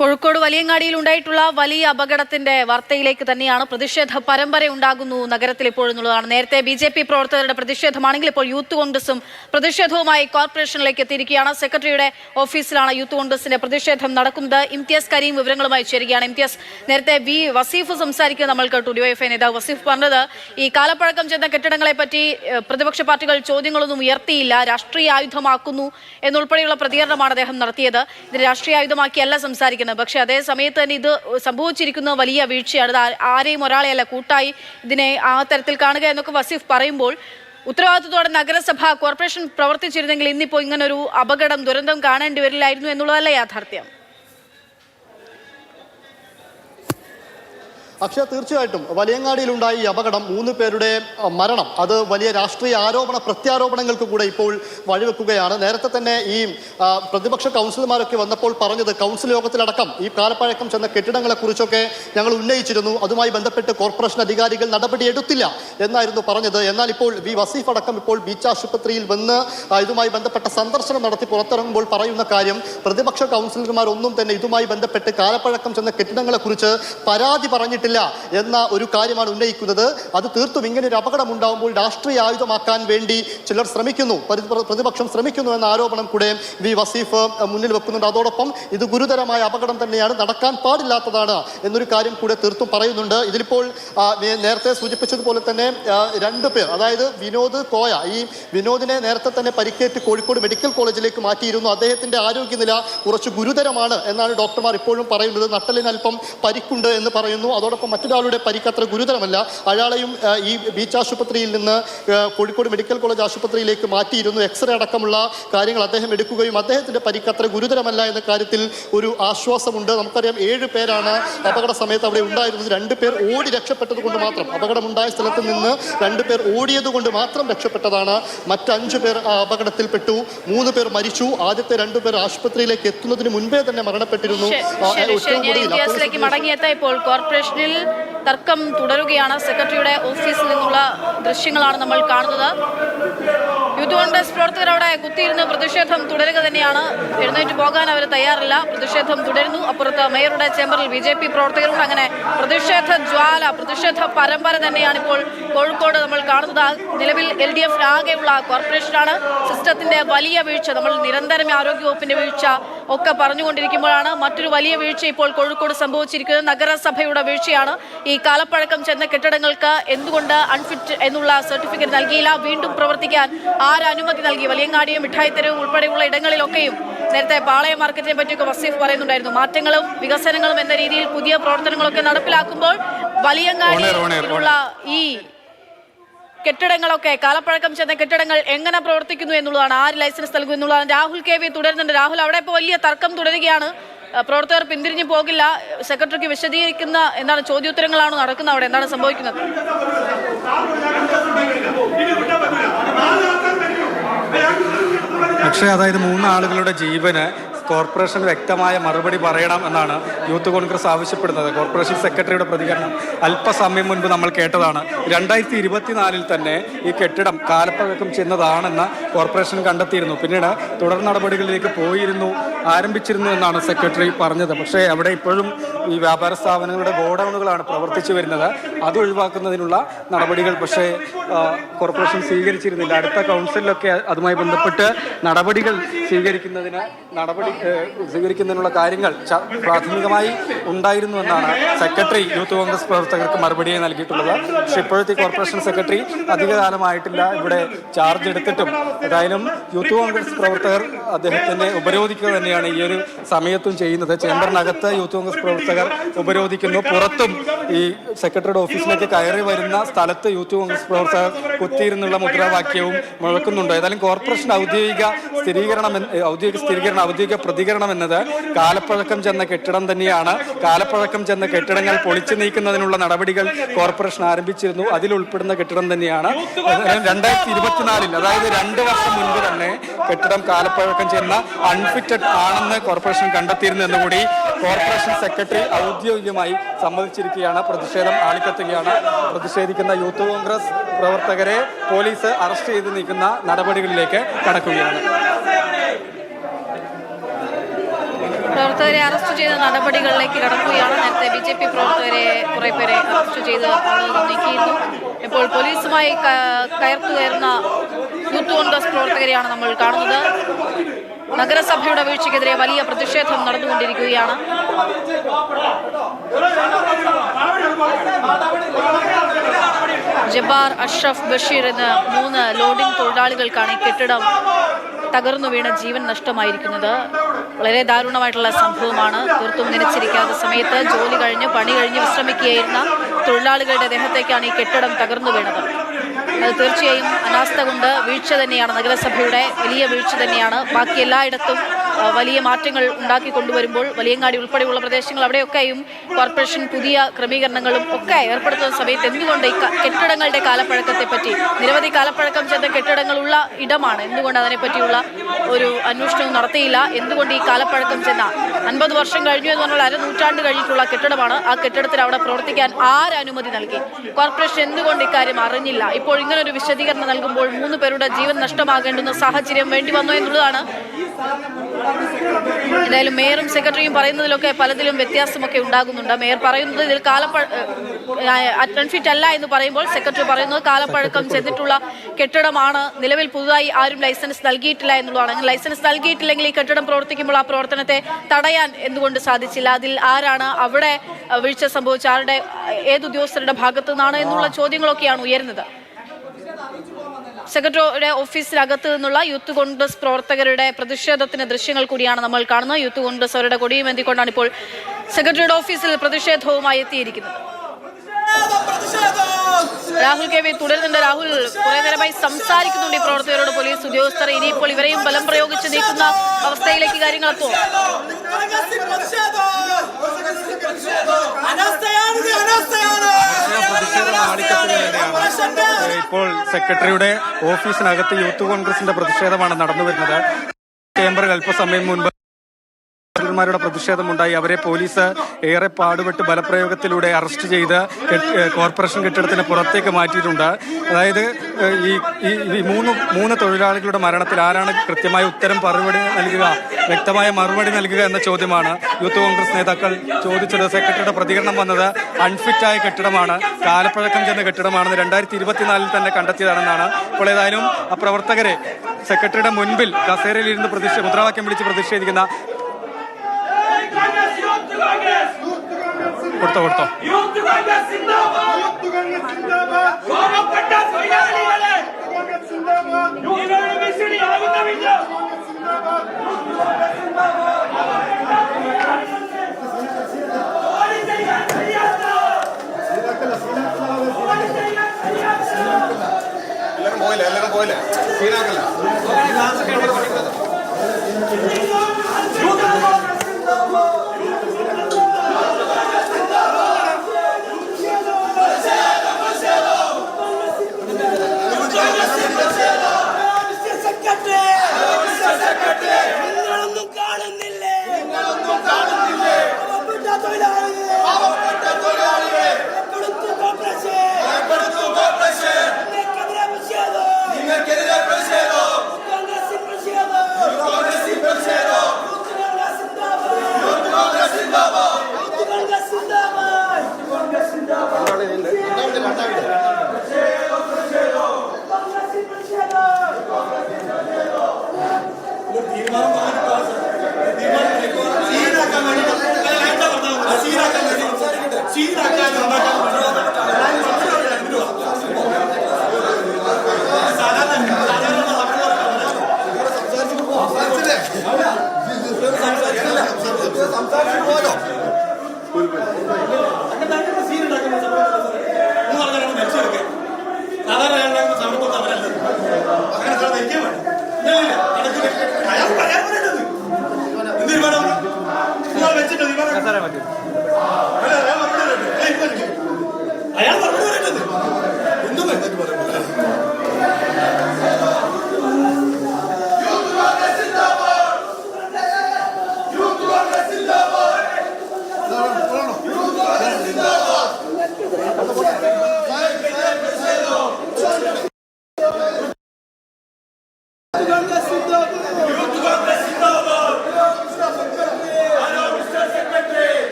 കോഴിക്കോട് വലിയങ്ങാടിയിൽ ഉണ്ടായിട്ടുള്ള വലിയ അപകടത്തിന്റെ വാർത്തയിലേക്ക് തന്നെയാണ്. പ്രതിഷേധ പരമ്പര ഉണ്ടാകുന്നു നഗരത്തിൽ ഇപ്പോഴെന്നുള്ളതാണ്. നേരത്തെ BJP പ്രവർത്തകരുടെ പ്രതിഷേധമാണെങ്കിൽ ഇപ്പോൾ യൂത്ത് കോൺഗ്രസും പ്രതിഷേധവുമായി കോർപ്പറേഷനിലേക്ക് എത്തിയിരിക്കുകയാണ്. സെക്രട്ടറിയുടെ ഓഫീസിലാണ് യൂത്ത് കോൺഗ്രസിന്റെ പ്രതിഷേധം നടക്കുന്നത്. ഇംതിയാസ് കരീം വിവരങ്ങളുമായി ചേരുകയാണ്. ഇംതിയാസ്, നേരത്തെ വസീഫ് സംസാരിക്കുന്നത് നമ്മൾ കേട്ടു. ഡിവൈഎഫ്ഐ നേതാവ് വസീഫ് പറഞ്ഞത് ഈ കാലപ്പഴക്കം ചെന്ന കെട്ടിടങ്ങളെ പറ്റി പ്രതിപക്ഷ പാർട്ടികൾ ചോദ്യങ്ങളൊന്നും ഉയർത്തിയില്ല, രാഷ്ട്രീയ ആയുധമാക്കുന്നു എന്നുൾപ്പെടെയുള്ള പ്രതികരണമാണ് അദ്ദേഹം നടത്തിയത്. ഇത് രാഷ്ട്രീയ ആയുധമാക്കിയല്ല സംസാരിക്കുന്നത്. പക്ഷേ അതേ സമയത്ത് തന്നെ ഇത് സംഭവിച്ചിരിക്കുന്ന വലിയ വീഴ്ചയാണ്. ഇത് ആരെയും ഒരാളെയല്ല, കൂട്ടായി ഇതിനെ ആ തരത്തിൽ കാണുക എന്നൊക്കെ വസീഫ് പറയുമ്പോൾ ഉത്തരവാദിത്വത്തോടെ നഗരസഭ കോർപ്പറേഷൻ പ്രവർത്തിച്ചിരുന്നെങ്കിൽ ഇന്നിപ്പോൾ ഇങ്ങനൊരു അപകടം ദുരന്തം കാണേണ്ടി വരില്ലായിരുന്നു എന്നുള്ളതല്ല യാഥാർത്ഥ്യം. അക്ഷയ, തീർച്ചയായിട്ടും വലിയങ്ങാടിയിലുണ്ടായ ഈ അപകടം 3 പേരുടെ മരണം അത് വലിയ രാഷ്ട്രീയ പ്രത്യാരോപണങ്ങൾക്ക് കൂടെ ഇപ്പോൾ വഴിവെക്കുകയാണ്. നേരത്തെ തന്നെ ഈ പ്രതിപക്ഷ കൗൺസിലർമാരൊക്കെ വന്നപ്പോൾ പറഞ്ഞത് കൗൺസിൽ യോഗത്തിലടക്കം ഈ കാലപ്പഴക്കം ചെന്ന കെട്ടിടങ്ങളെക്കുറിച്ചൊക്കെ ഞങ്ങൾ ഉന്നയിച്ചിരുന്നു, അതുമായി ബന്ധപ്പെട്ട് കോർപ്പറേഷൻ അധികാരികൾ നടപടിയെടുത്തില്ല എന്നായിരുന്നു പറഞ്ഞത്. എന്നാൽ ഇപ്പോൾ വസീഫ് അടക്കം ഇപ്പോൾ ബീച്ച് ആശുപത്രിയിൽ വന്ന് ഇതുമായി ബന്ധപ്പെട്ട സന്ദർശനം നടത്തി പുറത്തിറങ്ങുമ്പോൾ പറയുന്ന കാര്യം, പ്രതിപക്ഷ കൗൺസിലർമാരൊന്നും തന്നെ ഇതുമായി ബന്ധപ്പെട്ട് കാലപ്പഴക്കം ചെന്ന കെട്ടിടങ്ങളെക്കുറിച്ച് പരാതി പറഞ്ഞിട്ട് എന്ന ഒരു കാര്യമാണ് ഉന്നയിക്കുന്നത്. അത് തീർത്തും ഇങ്ങനെ ഒരു അപകടം ഉണ്ടാകുമ്പോൾ രാഷ്ട്രീയ ആയുധമാക്കാൻ വേണ്ടി ചിലർ ശ്രമിക്കുന്നു, പ്രതിപക്ഷം ശ്രമിക്കുന്നു എന്ന ആരോപണം കൂടെ വസീഫ് മുന്നിൽ വെക്കുന്നുണ്ട്. അതോടൊപ്പം ഇത് ഗുരുതരമായ അപകടം തന്നെയാണ്, നടക്കാൻ പാടില്ലാത്തതാണ് എന്നൊരു കാര്യം കൂടെ തീർത്തും പറയുന്നുണ്ട്. ഇതിലിപ്പോൾ നേരത്തെ സൂചിപ്പിച്ചതുപോലെ തന്നെ 2 പേർ, അതായത് വിനോദ് കോയ, ഈ വിനോദിനെ നേരത്തെ തന്നെ പരിക്കേറ്റ് കോഴിക്കോട് മെഡിക്കൽ കോളേജിലേക്ക് മാറ്റിയിരുന്നു. അദ്ദേഹത്തിന്റെ ആരോഗ്യനില കുറച്ച് ഗുരുതരമാണ് എന്നാണ് ഡോക്ടർമാർ ഇപ്പോഴും പറയുന്നത്. നട്ടലിന് അല്പം പരിക്കുണ്ട് എന്ന് പറയുന്നു. അതോടൊപ്പം മറ്റൊരാളുടെ പരിക്ക് അത്ര ഗുരുതരമല്ല. അയാളെയും ഈ ബീച്ച് ആശുപത്രിയിൽ നിന്ന് കോഴിക്കോട് മെഡിക്കൽ കോളേജ് ആശുപത്രിയിലേക്ക് മാറ്റിയിരുന്നു. എക്സ്റേ അടക്കമുള്ള കാര്യങ്ങൾ അദ്ദേഹം എടുക്കുകയും അദ്ദേഹത്തിന്റെ പരിക്ക് അത്ര ഗുരുതരമല്ല എന്ന കാര്യത്തിൽ ഒരു ആശ്വാസമുണ്ട്. നമുക്കറിയാം 7 പേരാണ് അപകട സമയത്ത് അവിടെ ഉണ്ടായിരുന്നത്. 2 പേർ ഓടി രക്ഷപ്പെട്ടത് കൊണ്ട് മാത്രം, അപകടമുണ്ടായ സ്ഥലത്ത് നിന്ന് 2 പേർ ഓടിയത് കൊണ്ട് മാത്രം രക്ഷപ്പെട്ടതാണ്. മറ്റ് 5 പേർ അപകടത്തിൽപ്പെട്ടു. 3 പേർ മരിച്ചു. ആദ്യത്തെ 2 പേർ ആശുപത്രിയിലേക്ക് എത്തുന്നതിന് മുൻപേ തന്നെ മരണപ്പെട്ടിരുന്നു. കോർപ്പറേഷനിൽ തർക്കം തുടരുകയാണ്. സെക്രട്ടറിയുടെ ഓഫീസിൽ നിന്നുള്ള ദൃശ്യങ്ങളാണ് നമ്മൾ കാണുന്നത്. യൂത്ത് കോൺഗ്രസ് പ്രവർത്തകർ അവിടെ കുത്തിയിരുന്ന് പ്രതിഷേധം തുടരുക തന്നെയാണ്. എഴുന്നേറ്റ് പോകാൻ അവർ തയ്യാറില്ല, പ്രതിഷേധം തുടരുന്നു. അപ്പുറത്ത് മേയറുടെ ചേംബറിൽ BJP പ്രവർത്തകരുണ്ട്. അങ്ങനെ പ്രതിഷേധ പരമ്പര തന്നെയാണ് ഇപ്പോൾ കോഴിക്കോട് നമ്മൾ കാണുന്നത്. നിലവിൽ LDF ആകെയുള്ള കോർപ്പറേഷനാണ്. സിസ്റ്റത്തിന്റെ വലിയ വീഴ്ച, നമ്മൾ നിരന്തരം ആരോഗ്യവകുപ്പിന്റെ വീഴ്ച ഒക്കെ പറഞ്ഞുകൊണ്ടിരിക്കുമ്പോഴാണ് മറ്റൊരു വലിയ വീഴ്ച ഇപ്പോൾ കോഴിക്കോട് സംഭവിച്ചിരിക്കുന്നത്. നഗരസഭയുടെ വീഴ്ചയാണ്. ഈ കാലപ്പഴക്കം ചെന്ന കെട്ടിടങ്ങൾക്ക് എന്തുകൊണ്ട് അൺഫിറ്റ് എന്നുള്ള സർട്ടിഫിക്കറ്റ് നൽകിയില്ല, വീണ്ടും പ്രവർത്തിക്കാൻ അനുമതി നൽകി? വലിയങ്ങാടിയും മിഠായിത്തെരുവും ഉൾപ്പെടെയുള്ള ഇടങ്ങളിലൊക്കെയും നേരത്തെ പാളയ മാർക്കറ്റിനെ പറ്റിയൊക്കെ വസീഫ് പറയുന്നുണ്ടായിരുന്നു. മാറ്റങ്ങളും വികസനങ്ങളും എന്ന രീതിയിൽ പുതിയ പ്രവർത്തനങ്ങളൊക്കെ നടപ്പിലാക്കുമ്പോൾ വലിയങ്ങാടിയിലുള്ള ഈ കെട്ടിടങ്ങളൊക്കെ, കാലപ്പഴക്കം ചെന്ന കെട്ടിടങ്ങൾ എങ്ങനെ പ്രവർത്തിക്കുന്നു എന്നുള്ളതാണ്, ആര് ലൈസൻസ് നൽകും എന്നുള്ളതാണ്. രാഹുൽ KV തുടരുന്നുണ്ട്. രാഹുൽ, അവിടെ ഇപ്പോൾ വലിയ തർക്കം തുടരുകയാണ്. പ്രവർത്തകർ പിന്തിരിഞ്ഞു പോകില്ല, സെക്രട്ടറിക്ക് വിശദീകരിക്കുന്ന എന്താണ് ചോദ്യോത്തരങ്ങളാണ് നടക്കുന്നത്. അവിടെ എന്താണ് സംഭവിക്കുന്നത്? പക്ഷേ അതായത് 3 ആളുകളുടെ ജീവന് കോർപ്പറേഷൻ വ്യക്തമായ മറുപടി പറയണം എന്നാണ് യൂത്ത് കോൺഗ്രസ് ആവശ്യപ്പെടുന്നത്. കോർപ്പറേഷൻ സെക്രട്ടറിയുടെ പ്രതികരണം അല്പസമയം മുൻപ് നമ്മൾ കേട്ടതാണ്. 2024 തന്നെ ഈ കെട്ടിടം കാലപ്പഴക്കം ചെന്നതാണെന്ന് കോർപ്പറേഷൻ കണ്ടെത്തിയിരുന്നു. പിന്നീട് തുടർ നടപടികളിലേക്ക് ആരംഭിച്ചിരുന്നു എന്നാണ് സെക്രട്ടറി പറഞ്ഞത്. പക്ഷേ അവിടെ ഇപ്പോഴും ഈ വ്യാപാര സ്ഥാപനങ്ങളുടെ ഗോഡൗണുകളാണ് പ്രവർത്തിച്ചു വരുന്നത്. അത് ഒഴിവാക്കുന്നതിനുള്ള നടപടികൾ പക്ഷേ കോർപ്പറേഷൻ സ്വീകരിച്ചിരുന്നില്ല. അടുത്ത കൗൺസിലൊക്കെ അതുമായി ബന്ധപ്പെട്ട് നടപടികൾ സ്വീകരിക്കുന്നതിനുള്ള കാര്യങ്ങൾ പ്രാഥമികമായി ഉണ്ടായിരുന്നു എന്നാണ് സെക്രട്ടറി യൂത്ത് കോൺഗ്രസ് പ്രവർത്തകർക്ക് മറുപടിയായി നൽകിയിട്ടുള്ളത്. പക്ഷേ ഇപ്പോഴത്തെ കോർപ്പറേഷൻ സെക്രട്ടറി അധികകാലമായിട്ടില്ല ഇവിടെ ചാർജ് എടുത്തിട്ടും. ഏതായാലും യൂത്ത് കോൺഗ്രസ് പ്രവർത്തകർ അദ്ദേഹത്തിനെ ഉപരോധിക്കുക തന്നെയാണ് ഈ ഒരു സമയത്തും ചെയ്യുന്നത്. ചേംബറിനകത്ത് യൂത്ത് കോൺഗ്രസ് പ്രവർത്തകർ ഉപരോധിക്കുന്നു, പുറത്തും ഈ സെക്രട്ടറിയുടെ ഓഫീസിലേക്ക് കയറി വരുന്ന സ്ഥലത്ത് യൂത്ത് കോൺഗ്രസ് പ്രവർത്തകർ കുത്തിയിരുന്നുള്ള മുദ്രാവാക്യവും മുഴക്കുന്നുണ്ട്. ഏതായാലും കോർപ്പറേഷൻ ഔദ്യോഗിക പ്രതികരണം എന്നത് കാലപ്പഴക്കം ചെന്ന കെട്ടിടം തന്നെയാണ്. കാലപ്പഴക്കം ചെന്ന കെട്ടിടങ്ങൾ പൊളിച്ചു നീക്കുന്നതിനുള്ള നടപടികൾ കോർപ്പറേഷൻ ആരംഭിച്ചിരുന്നു. അതിൽ ഉൾപ്പെടുന്ന കെട്ടിടം തന്നെയാണ്. 2024 അതായത് 2 വർഷം മുൻപ് തന്നെ കെട്ടിടം കാലപ്പഴക്കം ചെന്ന അൺഫിറ്റഡ് ആണെന്ന് കോർപ്പറേഷൻ കണ്ടെത്തിയിരുന്നു എന്നുകൂടി കോർപ്പറേഷൻ സെക്രട്ടറി ഔദ്യോഗികമായി സമ്മതിച്ചിരിക്കുകയാണ്. പ്രതിഷേധം ആളിക്കത്തുകയാണ്. പ്രതിഷേധിക്കുന്ന യൂത്ത് കോൺഗ്രസ് പ്രവർത്തകരെ പോലീസ് അറസ്റ്റ് ചെയ്ത് നീക്കുന്ന നടപടികളിലേക്ക് കടക്കുകയാണ്. പ്രവർത്തകരെ അറസ്റ്റ് ചെയ്ത നടപടികളിലേക്ക് കടക്കുകയാണ്. നേരത്തെ BJP പ്രവർത്തകരെ കുറെ പേരെ അറസ്റ്റ് ചെയ്ത് നീക്കിയിരുന്നു. ഇപ്പോൾ പോലീസുമായി കയർത്തുകയറുന്ന യൂത്ത് കോൺഗ്രസ് പ്രവർത്തകരെയാണ് നമ്മൾ കാണുന്നത്. നഗരസഭയുടെ വീഴ്ചയ്ക്കെതിരെ വലിയ പ്രതിഷേധം നടന്നുകൊണ്ടിരിക്കുകയാണ്. ജബ്ബാർ, അഷ്റഫ്, ബഷീർ എന്ന 3 ലോഡിംഗ് തൊഴിലാളികൾക്കാണ് ഈ കെട്ടിടം തകർന്നു വീണ ജീവൻ നഷ്ടമായിരിക്കുന്നത്. വളരെ ദാരുണമായിട്ടുള്ള സംഭവമാണ്. തീർത്തും നനച്ചിരിക്കാത്ത സമയത്ത് ജോലി കഴിഞ്ഞ് പണി കഴിഞ്ഞ് വിശ്രമിക്കുകയായിരുന്ന തൊഴിലാളികളുടെ ദേഹത്തേക്കാണ് ഈ കെട്ടിടം തകർന്നു വീണത്. അത് തീർച്ചയായും അനാസ്ഥ കൊണ്ട് വീഴ്ച തന്നെയാണ്, നഗരസഭയുടെ വലിയ വീഴ്ച തന്നെയാണ്. ബാക്കി എല്ലായിടത്തും വലിയ മാറ്റങ്ങൾ ഉണ്ടാക്കി കൊണ്ടുവരുമ്പോൾ വലിയങ്ങാടി ഉൾപ്പെടെയുള്ള പ്രദേശങ്ങൾ അവിടെയൊക്കെയും കോർപ്പറേഷൻ പുതിയ ക്രമീകരണങ്ങളും ഒക്കെ ഏർപ്പെടുത്തുന്ന സമയത്ത് എന്തുകൊണ്ട് ഈ കെട്ടിടങ്ങളുടെ കാലപ്പഴക്കത്തെപ്പറ്റി, നിരവധി കാലപ്പഴക്കം ചെന്ന കെട്ടിടങ്ങളുള്ള ഇടമാണ്, എന്തുകൊണ്ട് അതിനെപ്പറ്റിയുള്ള ഒരു അന്വേഷണവും നടത്തിയില്ല? എന്തുകൊണ്ട് ഈ കാലപ്പഴക്കം ചെന്ന 50 വർഷം കഴിഞ്ഞു എന്ന് പറഞ്ഞാൽ അരനൂറ്റാണ്ട് കഴിഞ്ഞിട്ടുള്ള കെട്ടിടമാണ്. ആ കെട്ടിടത്തിന് അവിടെ പ്രവർത്തിക്കാൻ ആരനുമതി നൽകി? കോർപ്പറേഷൻ എന്തുകൊണ്ട് ഇക്കാര്യം അറിഞ്ഞില്ല? ഇപ്പോൾ ഇങ്ങനൊരു വിശദീകരണം നൽകുമ്പോൾ 3 പേരുടെ ജീവൻ നഷ്ടമാകേണ്ടുന്ന സാഹചര്യം വേണ്ടി വന്നു എന്നുള്ളതാണ്. എന്തായാലും മേയറും സെക്രട്ടറിയും പറയുന്നതിലൊക്കെ പലതിലും വ്യത്യാസമൊക്കെ ഉണ്ടാകുന്നുണ്ട്. മേയർ പറയുന്നത് ഇതിൽ അൺഫിറ്റ് അല്ല എന്ന് പറയുമ്പോൾ സെക്രട്ടറി പറയുന്നത് കാലപ്പഴക്കം ചെന്നിട്ടുള്ള കെട്ടിടമാണ്, നിലവിൽ പുതുതായി ആരും ലൈസൻസ് നൽകിയിട്ടില്ല എന്നുള്ളതാണ്. അങ്ങനെ ലൈസൻസ് നൽകിയിട്ടില്ലെങ്കിൽ ഈ കെട്ടിടം പ്രവർത്തിക്കുമ്പോൾ ആ പ്രവർത്തനത്തെ തടയാൻ എന്തുകൊണ്ട് സാധിച്ചില്ല? അതിൽ ആരാണ് അവിടെ വീഴ്ച സംഭവിച്ച, ആരുടെ, ഏത് ഉദ്യോഗസ്ഥരുടെ ഭാഗത്തു നിന്നാണ് എന്നുള്ള ചോദ്യങ്ങളൊക്കെയാണ് ഉയരുന്നത്. സെക്രട്ടറിയുടെ ഓഫീസിനകത്ത് നിന്നുള്ള യൂത്ത് കോൺഗ്രസ് പ്രവർത്തകരുടെ പ്രതിഷേധത്തിന് ദൃശ്യങ്ങൾ കൂടിയാണ് നമ്മൾ കാണുന്നത്. യൂത്ത് കോൺഗ്രസ് അവരുടെ കൊടിയും എന്തിക്കൊണ്ടാണ് ഇപ്പോൾ സെക്രട്ടറിയുടെ ഓഫീസിൽ പ്രതിഷേധവുമായി എത്തിയിരിക്കുന്നത്. രാഹുൽ KV തുടരുന്നുണ്ട്. രാഹുൽ, കുറെ നേരമായി സംസാരിക്കുന്നുണ്ട് ഈ പ്രവർത്തകരോട് പോലീസ് ഉദ്യോഗസ്ഥർ. ഇനിയിപ്പോൾ ഇവരെയും ബലം പ്രയോഗിച്ച് നീക്കുന്ന അവസ്ഥയിലേക്ക് കാര്യങ്ങൾ എത്തുമോ? ഇപ്പോൾ സെക്രട്ടറിയുടെ ഓഫീസിനകത്ത് യൂത്ത് കോൺഗ്രസിന്റെ പ്രതിഷേധമാണ് നടന്നു വരുന്നത്. ചേംബറിൽ അല്പസമയം മുൻപ് രുടെ പ്രതിഷേധമുണ്ടായി. അവരെ പോലീസ് ഏറെ പാടുപെട്ട് ബലപ്രയോഗത്തിലൂടെ അറസ്റ്റ് ചെയ്ത് കോർപ്പറേഷൻ കെട്ടിടത്തിന് പുറത്തേക്ക് മാറ്റിയിട്ടുണ്ട്. അതായത് ഈ മൂന്ന് തൊഴിലാളികളുടെ മരണത്തിൽ ആരാണ് കൃത്യമായ ഉത്തരം മറുപടി നൽകുക, വ്യക്തമായ മറുപടി നൽകുക എന്ന ചോദ്യമാണ് യൂത്ത് കോൺഗ്രസ് നേതാക്കൾ ചോദിച്ചത്. സെക്രട്ടറിയുടെ പ്രതികരണം വന്നത് അൺഫിറ്റായ കെട്ടിടമാണ്, കാലപ്പഴക്കം ചെന്ന കെട്ടിടമാണെന്ന് 2024 തന്നെ കണ്ടെത്തിയതാണെന്നാണ്. ഇപ്പോൾ ഏതായാലും ആ പ്രവർത്തകരെ സെക്രട്ടറിയുടെ മുൻപിൽ കസേരയിലിരുന്ന് മുദ്രാവാക്യം വിളിച്ച് പ്രതിഷേധിക്കുന്ന കൊടുത്തോ എല്ലാവരും പോയില്ലേ സീനാക്കല്ല. അയാൾ പറഞ്ഞു